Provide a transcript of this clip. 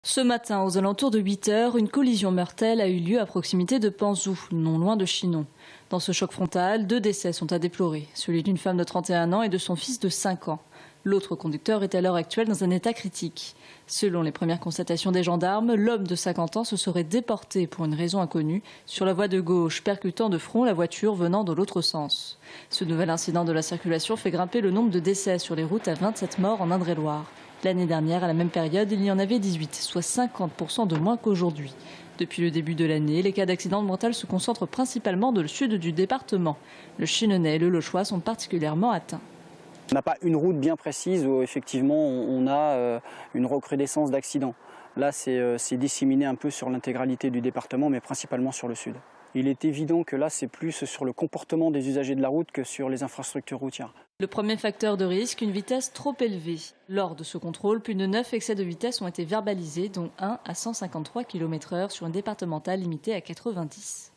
Ce matin, aux alentours de 8 heures, une collision mortelle a eu lieu à proximité de Panzou, non loin de Chinon. Dans ce choc frontal, 2 décès sont à déplorer, celui d'une femme de 31 ans et de son fils de 5 ans. L'autre conducteur est à l'heure actuelle dans un état critique. Selon les premières constatations des gendarmes, l'homme de 50 ans se serait déporté pour une raison inconnue sur la voie de gauche, percutant de front la voiture venant de l'autre sens. Ce nouvel incident de la circulation fait grimper le nombre de décès sur les routes à 27 morts en Indre-et-Loire. L'année dernière, à la même période, il y en avait 18, soit 50% de moins qu'aujourd'hui. Depuis le début de l'année, les cas d'accidents mortels se concentrent principalement dans le sud du département. Le Chinonais et le Lochois sont particulièrement atteints. On n'a pas une route bien précise où effectivement on a une recrudescence d'accidents. Là, c'est disséminé un peu sur l'intégralité du département, mais principalement sur le sud. Il est évident que là, c'est plus sur le comportement des usagers de la route que sur les infrastructures routières. Le premier facteur de risque, une vitesse trop élevée. Lors de ce contrôle, plus de 9 excès de vitesse ont été verbalisés, dont un à 153 km/h sur une départementale limitée à 90.